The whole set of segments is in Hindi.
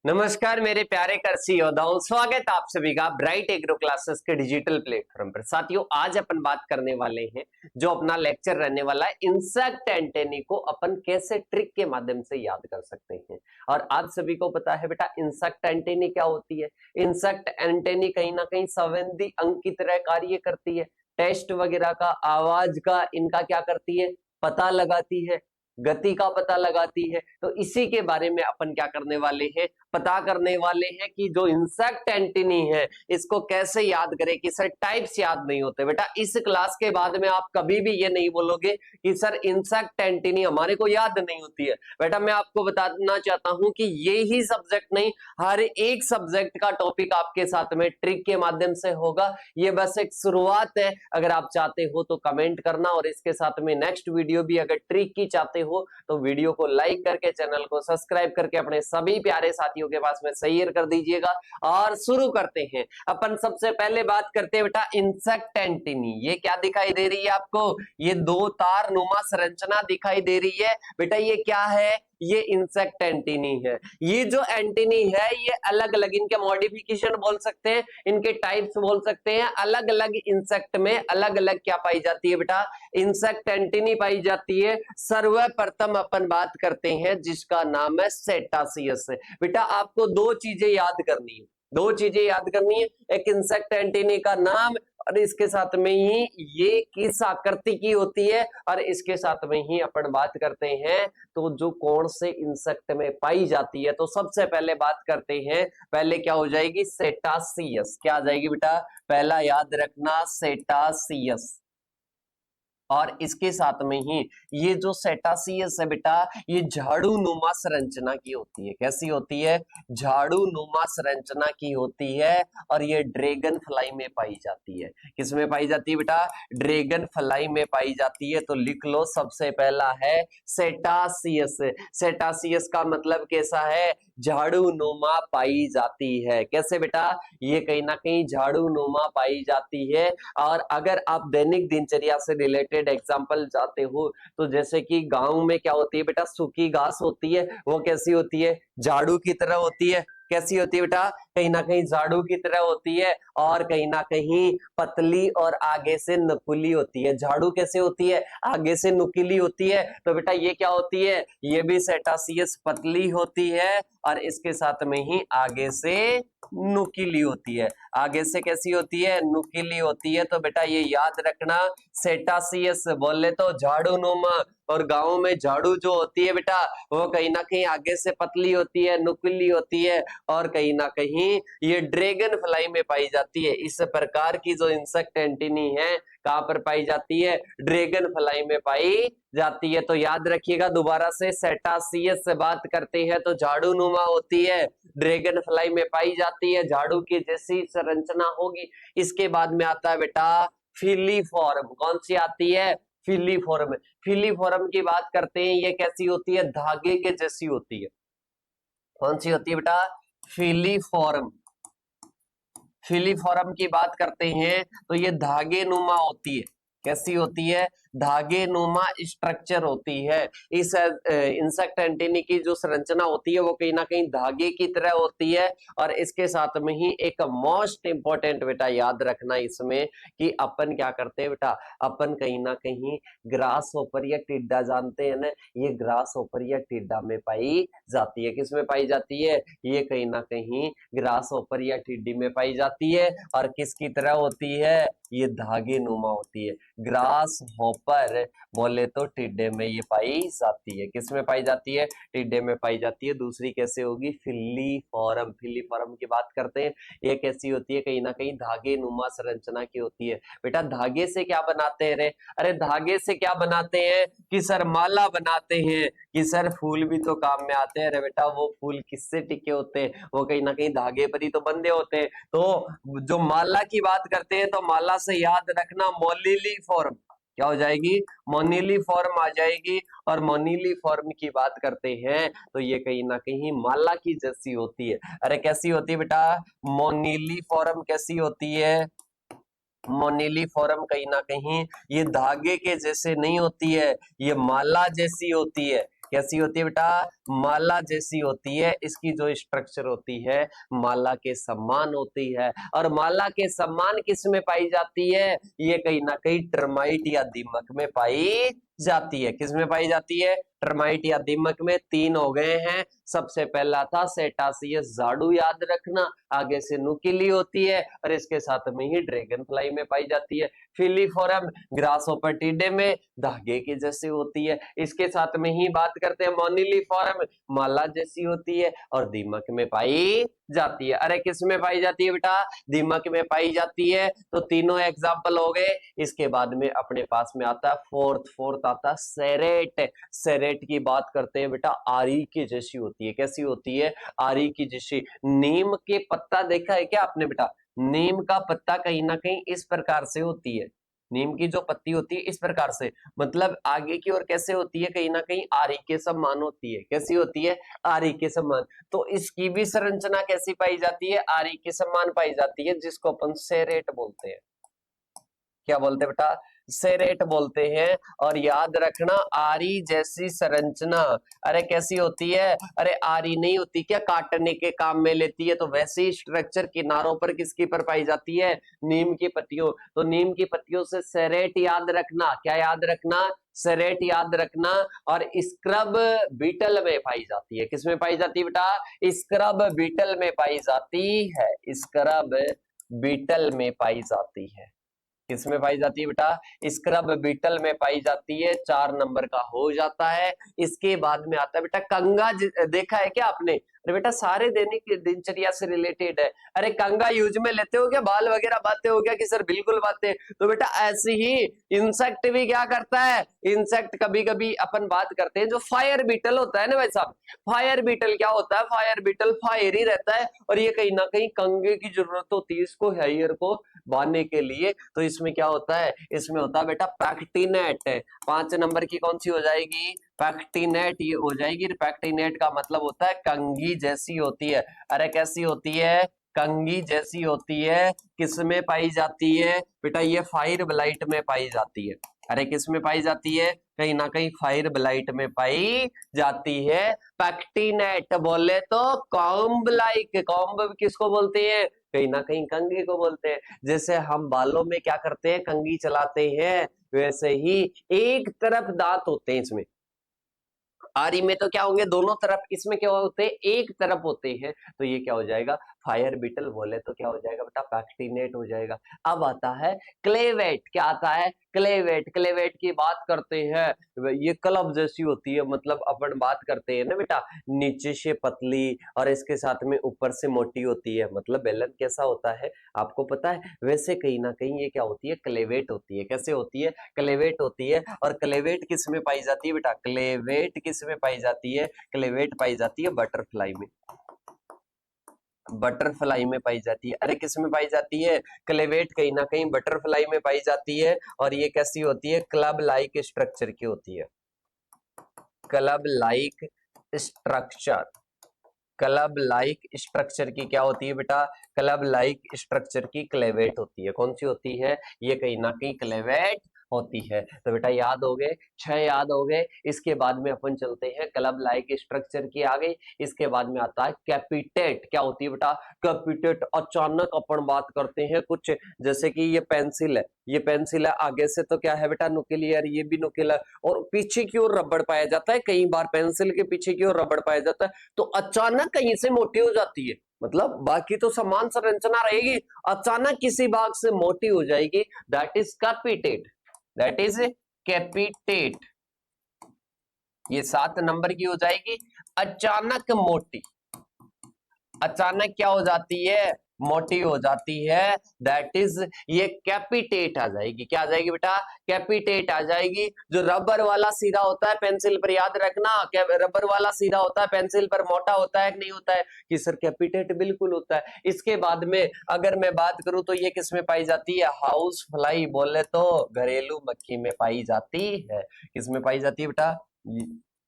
नमस्कार मेरे प्यारे कृषि योद्धाओं, स्वागत आप सभी का ब्राइट एग्रो क्लासेस के डिजिटल प्लेटफॉर्म पर। साथियों, आज अपन बात करने वाले हैं जो अपना लेक्चर रहने वाला है, इंसेक्ट एंटेनी को अपन कैसे ट्रिक के माध्यम से याद कर सकते हैं। और आप सभी को पता है बेटा, इंसेक्ट एंटेनी क्या होती है। इंसेक्ट एंटेनी कहीं ना कहीं संवेदी अंग की तरह कार्य करती है। टेस्ट वगैरह का, आवाज का, इनका क्या करती है, पता लगाती है, गति का पता लगाती है। तो इसी के बारे में अपन क्या करने वाले हैं, पता करने वाले हैं कि जो इंसेक्ट एंटेनी है इसको कैसे याद करें कि सर टाइप्स याद नहीं होते। बेटा इस क्लास के बाद में आप कभी भी ये नहीं बोलोगे कि सर इंसेक्ट एंटेनी हमारे को याद नहीं होती है। बेटा मैं आपको बताना चाहता हूं कि ये ही सब्जेक्ट नहीं, हर एक सब्जेक्ट का टॉपिक आपके साथ में ट्रिक के माध्यम से होगा। ये बस एक शुरुआत है। अगर आप चाहते हो तो कमेंट करना, और इसके साथ में नेक्स्ट वीडियो भी अगर ट्रिक की चाहते हो तो वीडियो को लाइक करके, चैनल को सब्सक्राइब करके अपने सभी प्यारे साथियों के पास में शेयर कर दीजिएगा। और शुरू करते हैं। अपन सबसे पहले बात करते हैं बेटा इंसेक्ट एंटेनी। ये क्या दिखाई दे रही है आपको, ये दो तार नुमा संरचना दिखाई दे रही है। बेटा ये क्या है, ये इंसेक्ट एंटेनी है। ये जो एंटेनी है ये अलग अलग, इनके मॉडिफिकेशन बोल सकते हैं, इनके टाइप्स बोल सकते हैं। अलग अलग इंसेक्ट में अलग अलग क्या पाई जाती है बेटा, इंसेक्ट एंटेनी पाई जाती है। सर्वप्रथम अपन बात करते हैं जिसका नाम है सेटासियस। बेटा आपको दो चीजें याद करनी है, दो चीजें याद करनी है, एक इंसेक्ट एंटेनी का नाम और इसके साथ में ही ये किस आकृति की होती है, और इसके साथ में ही अपन बात करते हैं तो जो कौन से इंसेक्ट में पाई जाती है। तो सबसे पहले बात करते हैं, पहले क्या हो जाएगी, सेटासियस। क्या आ जाएगी बेटा, पहला याद रखना सेटासियस। और इसके साथ में ही ये जो सेटासियस है बेटा, ये झाड़ू नुमा संरचना की होती है। कैसी होती है, झाड़ू नुमा संरचना की होती है। और ये ड्रैगन फ्लाई में पाई जाती है। किसमें पाई जाती है बेटा, ड्रैगन फ्लाई में पाई जाती है। तो लिख लो, सबसे पहला है सेटासियस। सेटासियस का मतलब कैसा है, झाड़ू नुमा पाई जाती है। कैसे बेटा, ये कहीं ना कहीं झाड़ू नुमा पाई जाती है। और अगर आप दैनिक दिनचर्या से रिलेटेड एग्जांपल चाहते हो तो जैसे कि गांव में क्या होती है बेटा, सूखी घास होती है, वो कैसी होती है, झाड़ू की तरह होती है। कैसी होती है बेटा, कहीं ना कहीं झाड़ू की तरह होती है, और कहीं ना कहीं पतली और आगे से नुकीली होती है। झाड़ू कैसे होती है, आगे से नुकीली होती है। तो बेटा ये क्या होती है, ये भी सेटासियस पतली होती है, और इसके साथ में ही आगे से नुकीली होती है। आगे से कैसी होती है, नुकीली होती है। तो बेटा ये याद रखना, सेटासियस बोले तो झाड़ू नुमा, और गांव में झाड़ू जो होती है बेटा वो कहीं ना कहीं आगे से पतली होती है, नुकीली होती है, और कहीं ना कहीं ये ड्रैगन फ्लाई में पाई जाती है। इस प्रकार की जो इंसेक्ट एंटेनी है कहां पर पाई जाती है, ड्रैगन फ्लाई में पाई जाती है। तो याद रखिएगा, दोबारा से सेटासियस से बात करते हैं तो झाड़ू नुमा होती है, ड्रैगन फ्लाई में पाई जाती है, झाड़ू की जैसी संरचना होगी। इसके बाद में आता है बेटा फिलीफॉर्म। कौन सी आती है, फिलीफॉर्म। फिलीफॉर्म की बात करते हैं, ये कैसी होती है, धागे के जैसी होती है। कौन सी होती है बेटा, फिलीफॉर्म। फिलीफॉर्म की बात करते हैं तो ये धागे नुमा होती है। कैसी होती है, धागे नुमा स्ट्रक्चर होती है। इस इंसेक्ट एंटेनी की जो संरचना होती है वो कहीं ना कहीं धागे की तरह होती है। और इसके साथ में ही एक मोस्ट इंपॉर्टेंट बेटा याद रखना इसमें कि अपन क्या करते हैं बेटा, अपन कहीं ना कहीं ग्रास होपर या टिड्डा जानते हैं ना, ये ग्रास होपर या टिड्डा में पाई जाती है। किसमें पाई जाती है, ये कहीं ना कहीं ग्रास होपर या टिड्डी में पाई जाती है। और किसकी तरह होती है, ये धागे नुमा होती है। ग्रास हॉपर बोले तो टिड्डे में ये पाई जाती है। किस में पाई जाती है, टिड्डे में पाई जाती है। दूसरी कैसे होगी, फिलीफॉर्म। फिलीफॉर्म की बात करते हैं, ये कैसी होती है, कहीं ना कहीं धागे नुमा संरचना की होती है। बेटा धागे से क्या बनाते हैं रे, अरे धागे से क्या बनाते हैं कि सर माला बनाते हैं, कि सर फूल भी तो काम में आते हैं। अरे बेटा वो फूल किससे टिके होते हैं, वो कहीं ना कहीं धागे पर ही तो बंधे होते हैं। तो जो माला की बात करते हैं तो माला से याद रखना मोनीली फॉर्म। क्या हो जाएगी, मोनीली फॉर्म आ जाएगी। और मोनीली फॉर्म की बात करते हैं तो ये कहीं ना कहीं माला की जैसी होती है। अरे कैसी होती है बेटा, मोनीली फॉर्म कैसी होती है, मोनीली फॉर्म कहीं ना कहीं ये धागे के जैसे नहीं होती है, ये माला जैसी होती है। कैसी होती है बेटा? माला जैसी होती है, इसकी जो स्ट्रक्चर होती है माला के समान होती है। और माला के समान किस में पाई जाती है? ये कहीं ना कहीं टर्माइट या दीमक में पाई जाती है। किस में पाई जाती है? टर्माइट या दीमक में। तीन हो गए हैं। सबसे पहला था सेटासियस झाड़ू, याद रखना, आगे से नुकीली होती है और इसके साथ में ही ड्रैगन फ्लाई में पाई जाती है। फिलीफोरम ग्रासहोपर टीडे में धागे की जैसी होती है। इसके साथ में ही बात करते हैं मोनिलीफोरम, माला जैसी होती है और दीमक में पाई जाती है। अरे किस में पाई जाती है बेटा? दीमक में पाई जाती है। तो तीनों एग्जाम्पल हो गए। इसके बाद में अपने पास में आता है फोर्थ आता है सेरेट। सेरेट की बात करते हैं बेटा, आरी की जैसी होती है। कैसी होती है? आरी की जैसी। नीम के पत्ता देखा है क्या आपने बेटा? नीम का पत्ता कहीं ना कहीं इस प्रकार से होती है। नीम की जो पत्ती होती है इस प्रकार से, मतलब आगे की ओर कैसे होती है? कहीं ना कहीं आरी के समान होती है। कैसी होती है? आरी के समान। तो इसकी भी संरचना कैसी पाई जाती है? आरी के समान पाई जाती है, जिसको अपन सेरेट बोलते हैं। क्या बोलते हैं बेटा? सेरेट बोलते हैं। और याद रखना, आरी जैसी संरचना, अरे कैसी होती है? अरे आरी नहीं होती क्या, काटने के काम में लेती है? तो वैसी स्ट्रक्चर किनारों पर किसकी पर पाई जाती है? नीम की पत्तियों। तो नीम की पत्तियों से सेरेट याद रखना। क्या याद रखना? सेरेट याद रखना। और स्क्रब बीटल में पाई जाती है। किसमें पाई जाती है बेटा? स्क्रब बीटल में पाई जाती है। स्क्रब बीटल में पाई जाती है। किसमें पाई जाती है बेटा? स्क्रब बीटल में पाई जाती है। 4 नंबर का हो जाता है। इसके बाद में आता है बेटा कंगा। देखा है क्या आपने? अरे बेटा सारे दैनिक दिनचर्या से रिलेटेड है। अरे कंगा यूज में लेते हो क्या? बाल वगैरह बातें हो गया कि सर बिल्कुल बातें। तो बेटा ऐसे ही इंसेक्ट भी क्या करता है? इंसेक्ट कभी कभी अपन बात करते हैं, जो फायर बीटल होता है ना भाई साहब, फायर बीटल क्या होता है? फायर बीटल फायर ही रहता है और ये कहीं ना कहीं कंगे की जरूरत होती है इसको, हेयर को बांधने के लिए। तो इसमें क्या होता है? इसमें होता है बेटा पैक्टिनेट। 5 नंबर की कौन सी हो जाएगी? पैक्टिनेट ये हो जाएगी। पैक्टिनेट का मतलब होता है कंघी जैसी होती है। अरे कैसी होती है? कंघी जैसी होती है। किसमें पाई जाती है बेटा? ये फायर ब्लाइट में पाई जाती है। अरे किस में पाई जाती है? कहीं ना कहीं फायर ब्लाइट में पाई जाती है। पैक्टिनेट बोले तो कॉम्ब लाइक। कॉम्ब किसको बोलते हैं? कहीं ना कहीं कंघी को बोलते हैं। जैसे हम बालों में क्या करते हैं? कंघी चलाते हैं, वैसे ही एक तरफ दांत होते हैं इसमें। आरी में तो क्या होंगे? दोनों तरफ। इसमें क्या होते हैं? एक तरफ होते हैं। तो ये क्या हो जाएगा? फायर बीटल बोले तो क्या हो जाएगा बेटा? पैक्टिनेट हो जाएगा। अब आता है क्लेवेट। क्या आता है? क्लेवेट। क्लेवेट की बात करते हैं, ये क्लब जैसी होती है। मतलब अपन बात करते हैं ना बेटा, नीचे से पतली और इसके साथ में ऊपर से मोटी होती है। मतलब बेलन कैसा होता है आपको पता है? वैसे कहीं ना कहीं ये क्या होती है? क्लेवेट होती है। कैसे होती है? क्लेवेट होती है। और क्लेवेट किस में पाई जाती है बेटा? क्लेवेट किस में पाई जाती है? क्लेवेट पाई जाती है बटरफ्लाई में। बटरफ्लाई में पाई जाती है। अरे किस में पाई जाती है? क्लेवेट कहीं ना कहीं बटरफ्लाई में पाई जाती है। और ये कैसी होती है? क्लब लाइक स्ट्रक्चर की होती है। Club like structure. Club like structure की क्या होती है बेटा? क्लब लाइक स्ट्रक्चर की क्लेवेट होती है। कौन सी होती है? ये कहीं ना कहीं क्लेवेट होती है। तो बेटा याद हो गए, 6 याद हो गए। इसके बाद में अपन चलते हैं क्लब लाइक स्ट्रक्चर की आ गई। इसके बाद में आता है कैपिटेट। क्या होती है बेटा? कैपिटेट। अचानक अपन बात करते हैं कुछ, जैसे कि ये पेंसिल है, ये पेंसिल है, आगे से तो क्या है बेटा? नुकीली, और ये भी नुकीला है, और पीछे की ओर रबड़ पाया जाता है। कई बार पेंसिल के पीछे की ओर रबड़ पाया जाता है, तो अचानक कहीं से मोटी हो जाती है। मतलब बाकी तो समान संरचना रहेगी, अचानक किसी भाग से मोटी हो जाएगी। That is कैपिटेट। That is कैपिटेट। ये 7 नंबर की हो जाएगी। अचानक मोटी। अचानक क्या हो जाती है? मोटी हो जाती है। दैट इज ये कैपिटेट आ जाएगी। क्या आ जाएगी बेटा? कैपिटेट आ जाएगी। जो रबर वाला सीधा होता है पेंसिल पर, याद रखना, रबर वाला सीधा होता है पेंसिल पर, मोटा होता है कि नहीं होता है? कि सर कैपिटेट बिल्कुल होता है। इसके बाद में अगर मैं बात करूं तो ये किस में पाई जाती है? हाउस फ्लाई बोले तो घरेलू मक्खी में पाई जाती है। किस में पाई जाती है बेटा?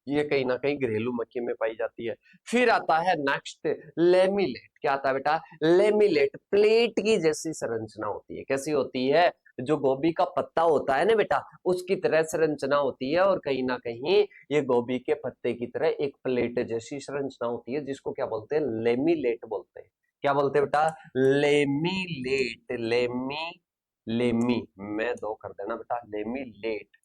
ये कहीं ना कहीं घरेलू मक्खी में पाई जाती है। फिर आता है नेक्स्ट लेमिलेट। क्या आता है बेटा? लेमिलेट प्लेट की जैसी संरचना होती है। कैसी होती है? जो गोभी का पत्ता होता है ना बेटा, उसकी तरह संरचना होती है, और कहीं ना कहीं ये गोभी के पत्ते की तरह एक प्लेट जैसी संरचना होती है, जिसको क्या बोलते हैं? लेमिलेट बोलते हैं। क्या बोलते हैं बेटा? लेमिलेट। लेमी में दो कर देना बेटा, लेमिलेट।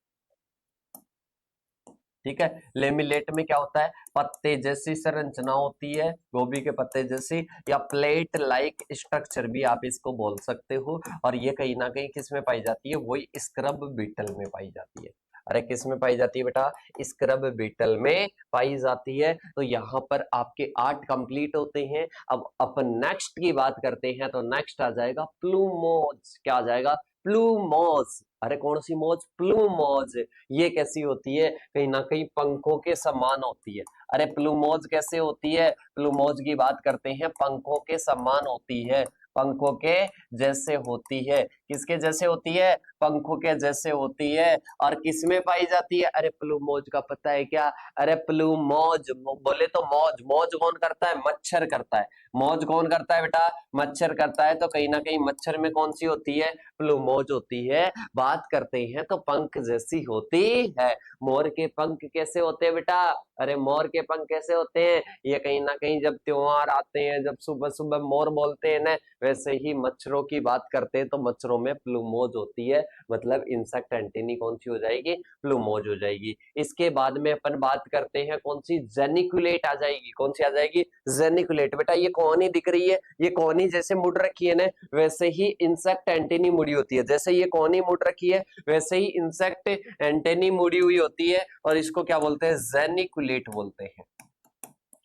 ठीक है, लेमिलेट में क्या होता है? पत्ते जैसी संरचना होती है, गोभी के पत्ते जैसी, या प्लेट लाइक स्ट्रक्चर भी आप इसको बोल सकते हो। और ये कहीं ना कहीं किस में पाई जाती है? वही स्क्रब बीटल में पाई जाती है। अरे किस में पाई जाती है बेटा? स्क्रब बीटल में पाई जाती है। तो यहाँ पर आपके 8 कंप्लीट होते हैं। अब अपन नेक्स्ट की बात करते हैं, तो नेक्स्ट आ जाएगा प्लूमोज। क्या आ जाएगा? प्लूमोज। अरे कौन सी मौज? प्लूमोज। ये कैसी होती है? कहीं ना कहीं पंखों के समान होती है। अरे प्लूमोज कैसे होती है? प्लूमोज की बात करते हैं, पंखों के समान होती है, पंखों के जैसे होती है। किसके जैसे होती है? पंखों के जैसे होती है। और किसमें पाई जाती है? अरे प्लूमोज का पता है क्या? अरे प्लूमोज बोले तो मौज, मौज कौन करता है? मच्छर करता है। मौज कौन करता है बेटा? मच्छर करता है। तो कहीं ना कहीं मच्छर में कौन सी होती है? प्लूमोज होती है। बात करते हैं तो पंख जैसी होती है। मोर के पंख कैसे होते हैं बेटा? अरे मोर के पंख कैसे होते हैं? ये कहीं ना कहीं जब त्योहार आते हैं, जब सुबह सुबह मोर बोलते हैं ना, वैसे ही मच्छरों की बात करते हैं तो मच्छरों में प्लूमोज होती है। मतलब इंसेक्ट एंटेनी कौन सी हो जाएगी? प्लूमोज हो जाएगी। इसके बाद में अपन बात करते हैं कौन सी? जेनिकुलेट आ जाएगी। कौन सी आ जाएगी? जेनिकुलेट। बेटा ये कौन दिख रही है? ये कौनी जैसे मुड़ रखी है ना, वैसे ही इंसेक्ट एंटेनी मुड़ी होती है। जैसे ये कौनी मुड़ रखी है, वैसे ही इंसेक्ट एंटेनी मुड़ी हुई होती है, और इसको क्या बोलते हैं? जेनिकुलेट बोलते हैं।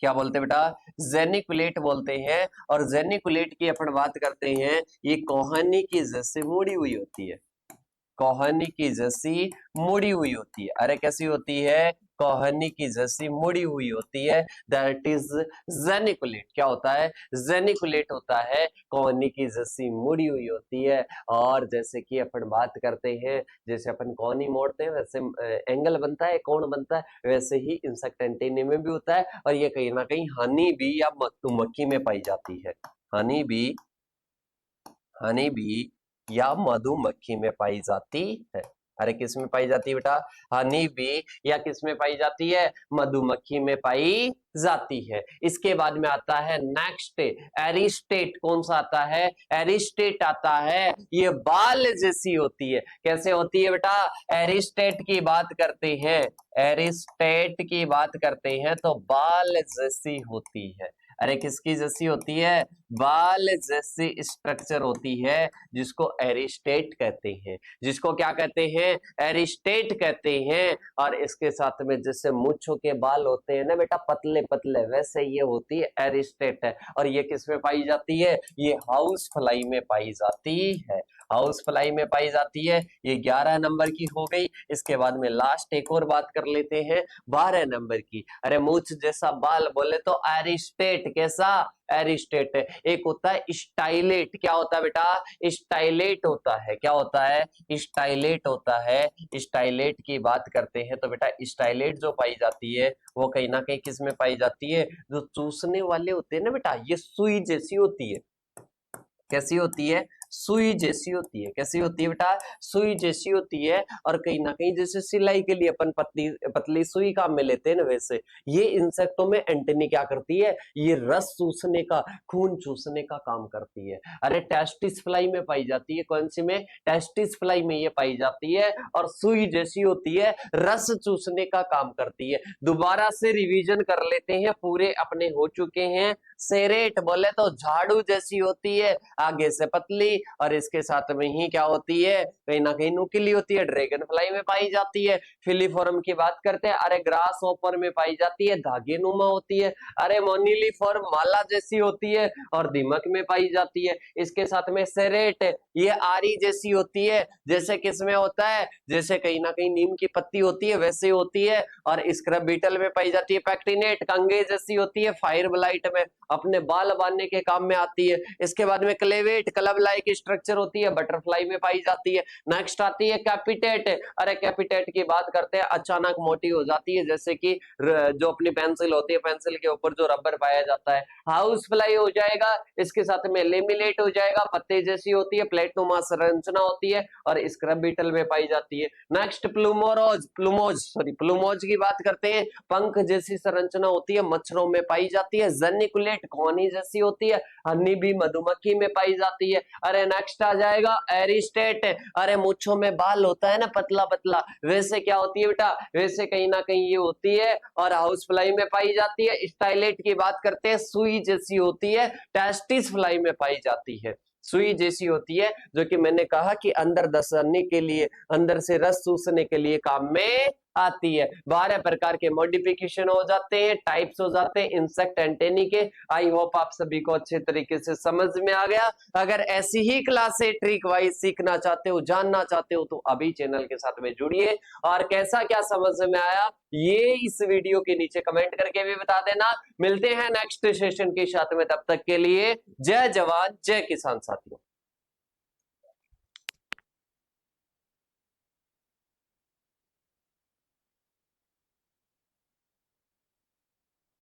क्या बोलते हैं बेटा? जेनिकुलेट बोलते हैं। और जेनिकुलेट की अपन बात करते हैं, ये कोहनी की जैसे मुड़ी हुई होती है। कोहनी की जैसी मुड़ी हुई होती है। अरे कैसी होती है? कोहनी की जैसी मुड़ी हुई होती है। That is geniculate. क्या होता है? जेनिकुलेट होता है, कोहनी की जैसी मुड़ी हुई होती है। और जैसे कि अपन बात करते हैं, जैसे अपन कोहनी मोड़ते हैं वैसे एंगल बनता है, कोण बनता है, वैसे ही इंसेक्ट एंटेनी में भी होता है। और ये कहीं ना कहीं हनी बी या मधुमक्खी में पाई जाती है। हनी बी या मधुमक्खी में पाई जाती है। अरे किस में पाई जाती है बेटा? हनी बी या किस में पाई जाती है? मधुमक्खी में पाई जाती है। इसके बाद में आता है नेक्स्ट एरिस्टेट। कौन सा आता है? एरिस्टेट आता है। ये बाल जैसी होती है। कैसे होती है बेटा? एरिस्टेट की बात करते हैं, एरिस्टेट की बात करते हैं तो बाल जैसी होती है। अरे किसकी जैसी होती है? बाल जैसी स्ट्रक्चर होती है, जिसको एरिस्टेट कहते हैं। जिसको क्या कहते हैं? एरिस्टेट कहते हैं। और इसके साथ में जैसे मूंछों के बाल होते हैं ना बेटा, पतले पतले, वैसे ये होती है एरिस्टेट है। और ये किस में पाई जाती है? ये हाउस फ्लाई में पाई जाती है। हाउस फ्लाई में पाई जाती है। ये 11 नंबर की हो गई। इसके बाद में लास्ट एक और बात कर लेते हैं 12 नंबर की। अरे मूछ जैसा बाल बोले तो एरिस्टेट। कैसा? एरिस्टेट। एक होता है स्टाइलेट। क्या होता है बेटा? स्टाइलेट होता है। क्या होता है? स्टाइलेट होता है। स्टाइलेट की बात करते हैं तो बेटा स्टाइलेट जो पाई जाती है, वो कहीं ना कहीं किस में पाई जाती है? जो चूसने वाले होते हैं ना बेटा, ये सुई जैसी होती है। कैसी होती है? सुई जैसी होती है। कैसी होती है बेटा? सुई जैसी होती है। और कहीं ना कहीं जैसे सिलाई के लिए अपन पतली पतली सुई काम में लेते हैं ना, वैसे ये इंसेक्टों में एंटेनी क्या करती है? ये रस चूसने का, खून चूसने का काम करती है। अरे टेस्टिस फ्लाई में पाई जाती है। कौन सी में? टेस्टिस फ्लाई में ये पाई जाती है। और सुई जैसी होती है, रस चूसने का काम करती है। दोबारा से रिवीजन कर लेते हैं, पूरे अपने हो चुके हैं। सेरेट बोले तो झाड़ू जैसी होती है, आगे से पतली, और इसके साथ में ही क्या होती है? कहीं ना कहीं नुकीली होती है। ड्रैगन फ्लाई में पाई जाती है। फिलीफॉर्म की बात करते हैं, अरे ग्रास होपर में पाई जाती है, धागे नुमा होती है। अरे मोनिलीफॉर्म माला जैसी होती है और दीमक में पाई जाती है। इसके साथ में सेरेट, ये आरी जैसी होती है। जैसे किसमें होता है? जैसे कहीं ना कहीं नीम की पत्ती होती है, वैसे होती है। और स्क्रब बीटल में पाई जाती है। पैक्टिनेट कंगे जैसी होती है, फायर ब्लाइट में अपने बाल बांधने के काम में आती है। इसके बाद में क्लेवेट क्लब लाइक की स्ट्रक्चर होती है बटरफ्लाई में पाई जाती है। नेक्स्ट आती है कैपिटेट। अरे कैपिटेट की बात करते हैं, अचानक मोटी हो जाती है, जैसे कि जो अपनी पेंसिल होती है, पेंसिल के ऊपर जो रबर पाया जाता है। हाउस फ्लाई हो जाएगा, इसके साथ में लेमिनेट हो जाएगा, पत्ते जैसी होती है, प्लेटनुमा संरचना होती है और स्क्रब बीटल में पाई जाती है। नेक्स्ट प्लूमोज की बात करते हैं, पंख जैसी संरचना होती है, मच्छरों में पाई जाती है। जर्निकुलेट कोनी जैसी होती है, हनी भी मधुमक्खी में पाई जाती है। अरे नेक्स्ट आ जाएगा एरिस्टेट। अरे मूंछों में बाल होता है ना पतला पतला, वैसे क्या होती है बेटा, वैसे कहीं ना कहीं ये होती है और हाउस फ्लाई में पाई जाती है। स्टाइलेट की बात करते हैं, सुई जैसी होती है, टेस्टिस फ्लाई में पाई जाती है। सुई जैसी होती है, जो कि मैंने कहा कि अंदर दसने के लिए, अंदर से रस चूसने के लिए काम में आती है। 12 प्रकार के मॉडिफिकेशन हो जाते हैं, टाइप्स हो जाते हैं इंसेक्ट एंटेनी के। आई होप आप सभी को अच्छे तरीके से समझ में आ गया। अगर ऐसी ही क्लासे ट्रिक वाइज सीखना चाहते हो, जानना चाहते हो, तो अभी चैनल के साथ में जुड़िए। और कैसा क्या समझ में आया ये इस वीडियो के नीचे कमेंट करके भी बता देना। मिलते हैं नेक्स्ट सेशन के साथ में, तब तक के लिए जय जवान जय किसान साथियों।